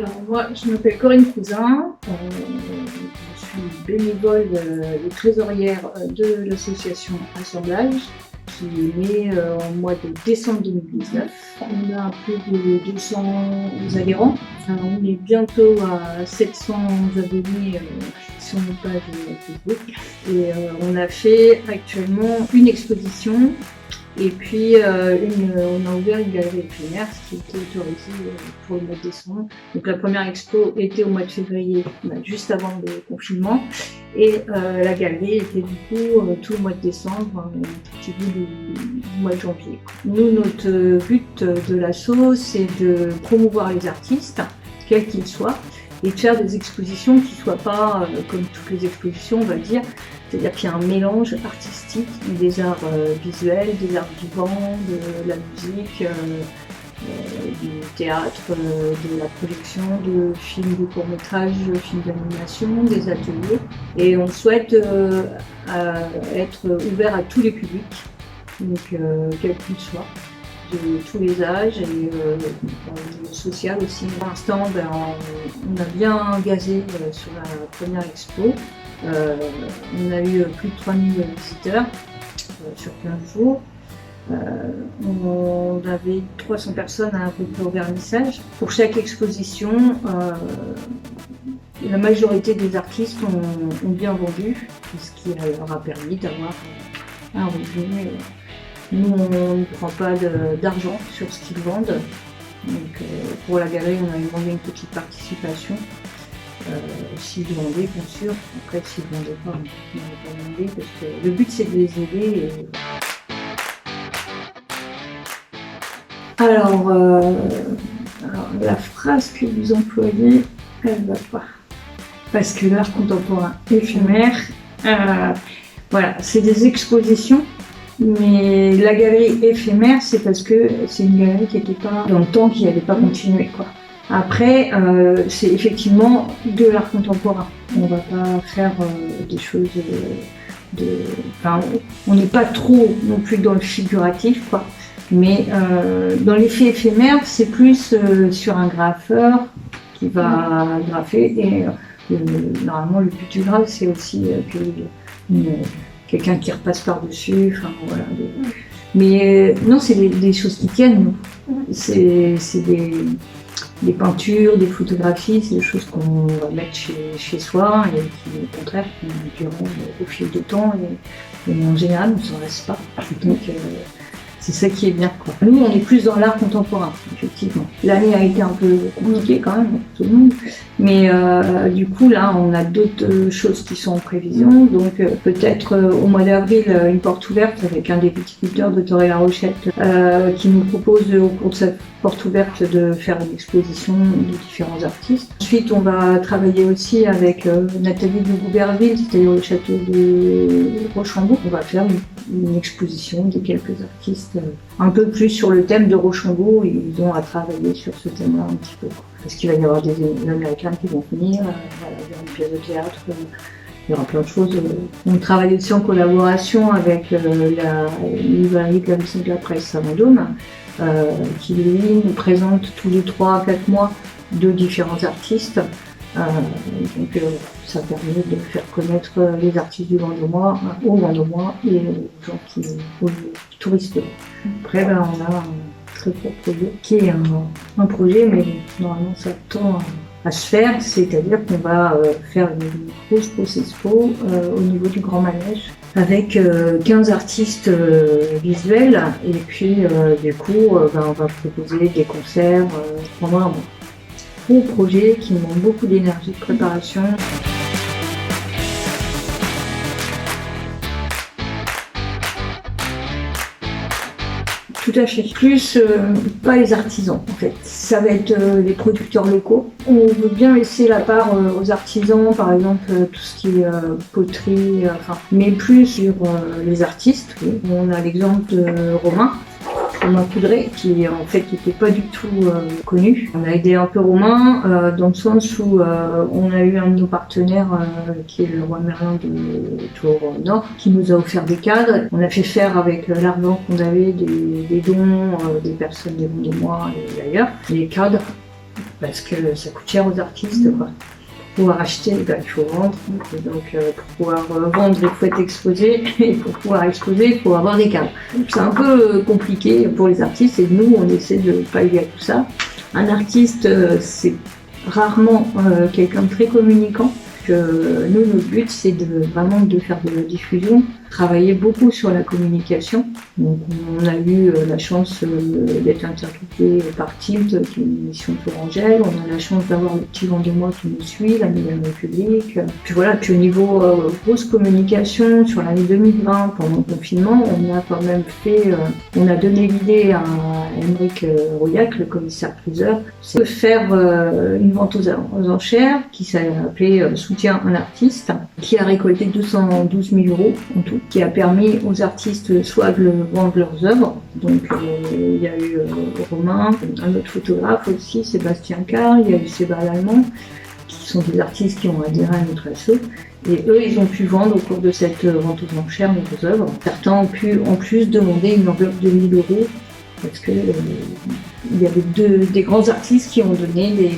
Alors moi, je m'appelle Corinne Cousin, je suis bénévole et trésorière de l'association Assemblage qui est née au mois de décembre 2019. On a plus de 200 adhérents. On est bientôt à 700 abonnés sur nos pages Facebook. Et on a fait actuellement une exposition. Et puis, on a ouvert une galerie éphémère, ce qui était autorisé pour le mois de décembre. Donc la première expo était au mois de février, juste avant le confinement. Et la galerie était du coup tout le mois de décembre, un petit bout du mois de janvier. Nous, notre but de l'asso, c'est de promouvoir les artistes, quels qu'ils soient, et de faire des expositions qui ne soient pas, comme toutes les expositions, on va dire, c'est-à-dire qu'il y a un mélange artistique des arts visuels, des arts vivants, de la musique, du théâtre, de la projection, de films de court-métrage, de films d'animation, des ateliers. Et on souhaite être ouvert à tous les publics, donc quels qu'ils soient, de tous les âges et social aussi. Pour l'instant, on a bien gazé sur la première expo. On a eu plus de 3000 visiteurs sur 15 jours. On avait 300 personnes à peu près au vernissage. Pour chaque exposition, la majorité des artistes ont bien vendu, ce qui leur a permis d'avoir un revenu. Nous, on ne prend pas d'argent sur ce qu'ils vendent. Donc, pour la galerie, on a demandé une petite participation. S'ils vendaient, bien sûr. Après, s'ils ne vendaient pas, on n'avait pas demandé parce que le but, c'est de les aider. Alors, la phrase que vous employez, elle ne va pas. Parce que l'art contemporain éphémère, voilà, c'est des expositions. Mais la galerie éphémère, c'est parce que c'est une galerie qui n'était pas dans le temps, qui n'allait pas continuer, quoi. Après, c'est effectivement de l'art contemporain. On ne va pas faire des choses Enfin, on n'est pas trop non plus dans le figuratif, quoi. Mais dans l'effet éphémère, c'est plus sur un graffeur qui va graffer. Et normalement, le but du graphe, c'est aussi quelqu'un qui repasse par-dessus. Enfin, voilà, mais non, c'est des choses qui tiennent. C'est des peintures, des photographies, c'est des choses qu'on va mettre chez soi et qui, au contraire, dureront au fil du temps. Et en général, on ne s'en lasse pas. Donc, c'est ça qui est bien, quoi. Nous, on est plus dans l'art contemporain, effectivement. L'année a été un peu compliquée quand même, pour tout le monde. Mais du coup, là, on a d'autres choses qui sont en prévision. Donc, peut-être au mois d'avril, une porte ouverte avec un des viticulteurs de Torrey-la-Rochette qui nous propose au cours de cette porte ouverte de faire une exposition de différents artistes. Ensuite, on va travailler aussi avec Nathalie de Gouberville, c'est-à-dire le château de Rochambeau. On va faire une exposition de quelques artistes un peu plus sur le thème de Rochambeau. Ils ont à travailler sur ce thème-là un petit peu. Parce qu'il va y avoir des Américains qui vont venir, voilà, il y aura une pièce de théâtre, il y aura plein de choses. On travaille aussi en collaboration avec la librairie de la Maison de la Presse à Vendôme, qui lui nous présente tous les 3 à 4 mois de différents artistes. Donc ça permet de faire connaître les artistes du Vendômois aux Vendômois et aux touristes. Après, on a un très gros projet qui est un projet, mais normalement ça tend à se faire, c'est-à-dire qu'on va faire une grosse expo au niveau du Grand Manège avec 15 artistes visuels et puis du coup on va proposer des concerts pendant un mois. Gros projet qui demande beaucoup d'énergie de préparation. Tout à fait. Plus pas les artisans en fait. Ça va être les producteurs locaux. On veut bien laisser la part aux artisans, par exemple tout ce qui est poterie, mais plus sur les artistes. On a l'exemple de Romain Coudray, qui en fait n'était pas du tout connu. On a aidé un peu Romain dans le sens où on a eu un de nos partenaires qui est le roi Merlin de Tours Nord qui nous a offert des cadres. On a fait faire avec l'argent qu'on avait des dons des personnes des Vendômois et d'ailleurs. Les cadres parce que ça coûte cher aux artistes, quoi. Pour pouvoir acheter, il faut vendre. Et donc, pour pouvoir vendre, il faut être exposé. Et pour pouvoir exposer, il faut avoir des cadres. C'est un peu compliqué pour les artistes. Et nous, on essaie de pallier à tout ça. Un artiste, c'est rarement quelqu'un de très communicant. Nous, notre but, c'est vraiment de faire de la diffusion, travailler beaucoup sur la communication. Donc, on a eu la chance d'être interviewé par Tilt, qui est une émission Tourangelle. On a la chance d'avoir le petit Vendée-moi qui nous suit, la Nouvelle République. Puis voilà, puis au niveau grosse communication, sur l'année 2020, pendant le confinement, on a quand même on a donné l'idée à Émeric Rouillac, le commissaire-priseur, de faire une vente aux enchères qui s'appelait Soutien un artiste, qui a récolté 212 000 € en tout, qui a permis aux artistes soit de vendre leurs œuvres. Donc il y a eu Romain, un autre photographe aussi, Sébastien Carr, il y a eu Sébastien Allemand, qui sont des artistes qui ont adhéré à notre asso. Et eux, ils ont pu vendre au cours de cette vente aux enchères leurs œuvres. Certains ont pu en plus demander une enveloppe de 1 000 € parce que il y avait des grands artistes qui ont donné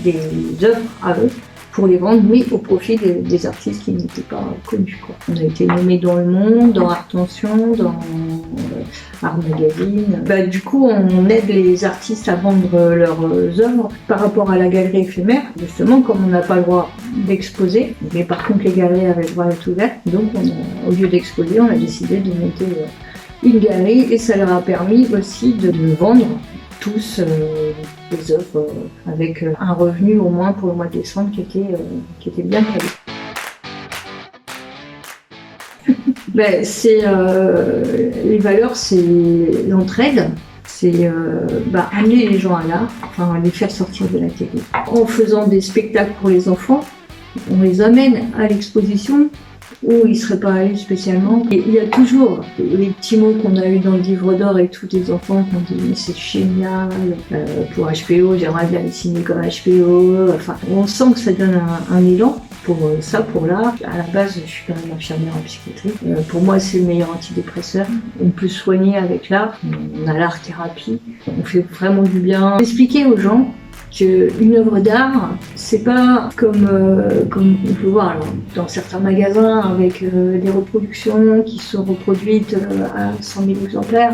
des œuvres à eux pour les vendre, mais au profit des artistes qui n'étaient pas connus, quoi. On a été nommés dans Le Monde, dans Artention, dans Art Magazine. Du coup, on aide les artistes à vendre leurs œuvres par rapport à la galerie éphémère. Justement, comme on n'a pas le droit d'exposer, mais par contre les galeries avaient le droit d'être ouvertes, donc au lieu d'exposer, on a décidé de monter une galerie et ça leur a permis aussi de vendre tous les œuvres avec un revenu au moins pour le mois de décembre qui était bien calé. Les valeurs, c'est l'entraide, c'est amener les gens à l'art, enfin les faire sortir de la télé. En faisant des spectacles pour les enfants, on les amène à l'exposition où ils ne seraient pas allés spécialement. Et il y a toujours les petits mots qu'on a eu dans le livre d'or et tous les enfants qui ont dit c'est génial, pour HBO, j'aimerais bien dessiner comme HBO. Enfin, on sent que ça donne un élan pour ça, pour l'art. À la base, je suis quand même infirmière en psychiatrie. Pour moi, c'est le meilleur antidépresseur. On peut soigner avec l'art. On a l'art-thérapie. On fait vraiment du bien. Expliquer aux gens qu'une œuvre d'art, c'est pas comme on peut voir dans certains magasins avec des reproductions qui sont reproduites à 100 000 exemplaires.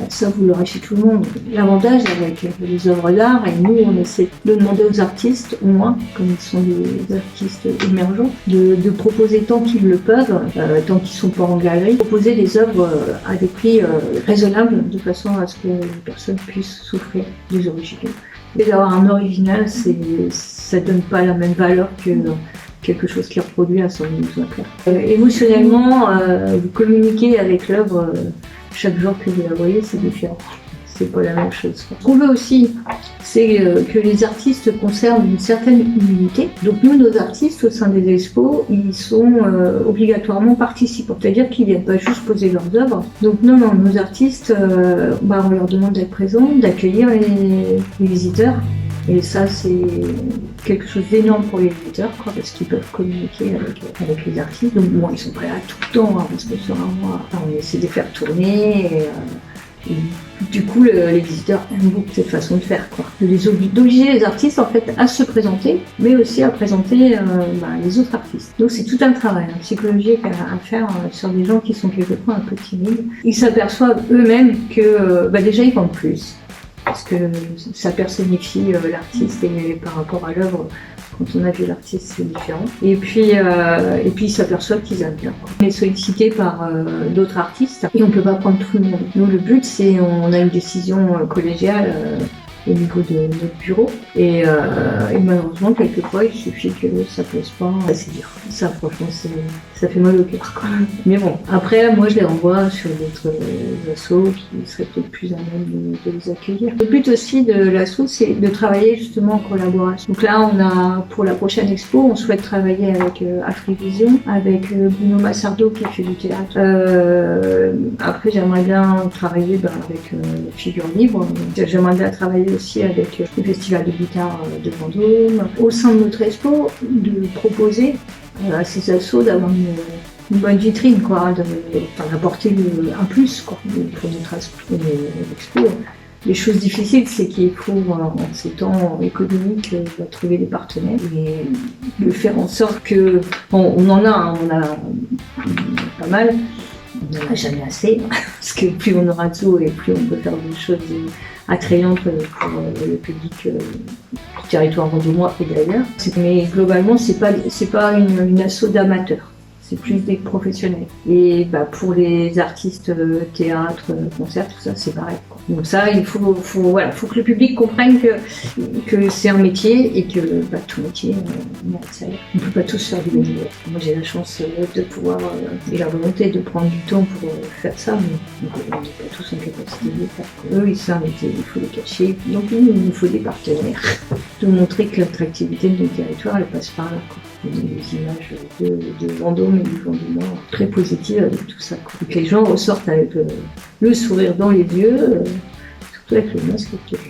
Ça, vous l'aurez chez tout le monde. L'avantage avec les œuvres d'art, et nous, on essaie de demander aux artistes, au moins, comme ils sont des artistes émergents, de proposer tant qu'ils le peuvent, tant qu'ils sont pas en galerie, proposer des œuvres à des prix raisonnables, de façon à ce que les personnes puissent souffrir des originaux. Et d'avoir un original, ça donne pas la même valeur que quelque chose qui est reproduit à 100 000 exemplaires. Émotionnellement, vous communiquez avec l'œuvre chaque jour que vous la voyez, c'est différent. C'est pas la même chose. Ce qu'on veut aussi, c'est que les artistes conservent une certaine humilité. Donc nous, nos artistes au sein des expos, ils sont obligatoirement participants. C'est-à-dire qu'ils viennent pas juste poser leurs œuvres. Donc non, nos artistes, on leur demande d'être présents, d'accueillir les visiteurs. Et ça, c'est quelque chose d'énorme pour les visiteurs, quoi, parce qu'ils peuvent communiquer avec les artistes. Donc bon, ils sont pas là tout le temps, parce que sur un mois, on essaie de les faire tourner. Et du coup, les visiteurs aiment beaucoup cette façon de faire, quoi. D'obliger les artistes en fait à se présenter, mais aussi à présenter les autres artistes. Donc c'est tout un travail psychologique à faire sur des gens qui sont quelquefois un peu timides. Ils s'aperçoivent eux-mêmes que déjà ils vendent plus, parce que ça personnifie l'artiste et par rapport à l'œuvre. Quand on a vu l'artiste, c'est différent. Et puis ils s'aperçoivent qu'ils aiment bien. On est sollicité par d'autres artistes et on ne peut pas prendre tout le monde. Nous, le but, c'est on a une décision collégiale au niveau de notre bureau. Et malheureusement, quelquefois, il suffit que ça ne plaise pas. C'est dur. Ça, franchement, ça fait mal au cœur, quoi. Mais bon, après, moi, je les renvoie sur d'autres assos qui seraient peut-être plus à même de les accueillir. Le but aussi de l'asso, c'est de travailler justement en collaboration. Donc là, pour la prochaine expo, on souhaite travailler avec Afrivision, avec Bruno Massardo qui fait du théâtre. Après, j'aimerais bien travailler avec Figure Libre. J'aimerais bien travailler aussi avec le Festival de guitare de Vendôme. Au sein de notre expo, de proposer à ces assos d'avoir une bonne vitrine, quoi, d'apporter un plus, quoi, pour notre expo. Les choses difficiles, c'est qu'il faut, en ces temps économiques, trouver des partenaires et de faire en sorte que, bon, on en a, hein, on a pas mal, on n'en a jamais assez, parce que plus on aura de sous et plus on peut faire des choses attrayantes pour le public du territoire vendômois et d'ailleurs. Mais globalement, c'est pas une asso d'amateurs. C'est plus des professionnels. Et pour les artistes, théâtre, concerts, tout ça, c'est pareil, quoi. Donc ça, il faut que le public comprenne que c'est un métier et que tout métier mérite ça. On ne peut pas tous faire du bénévolat. Moi, j'ai la chance de pouvoir et la volonté de prendre du temps pour faire ça, mais on n'est pas tous en capacité de le faire. Eux, c'est un métier, il faut les cacher. Donc il nous faut des partenaires, de montrer que l'attractivité de notre territoire, elle passe par là, quoi. Des images de Vendôme et du Vendômois très positives avec tout ça, quoi. Et que les gens ressortent avec le sourire dans les yeux, surtout avec le masque actuel.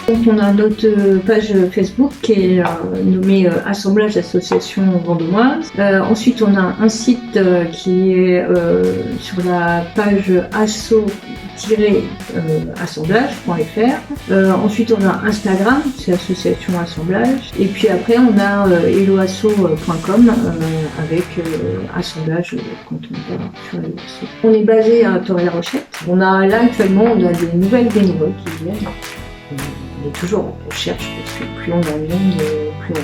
Donc on a notre page Facebook qui est nommée Assemblage Association Vendômoise. Ensuite on a un site qui est sur la page asso-assemblage.fr. Ensuite on a Instagram, c'est Association Assemblage. Et puis après on a helloasso.com avec Assemblage quand on va sur Helloasso. On est basé à Torre-la-Rochette. Là actuellement on a des nouvelles bénévoles qui viennent. On est toujours en recherche parce que plus on a de monde, plus on a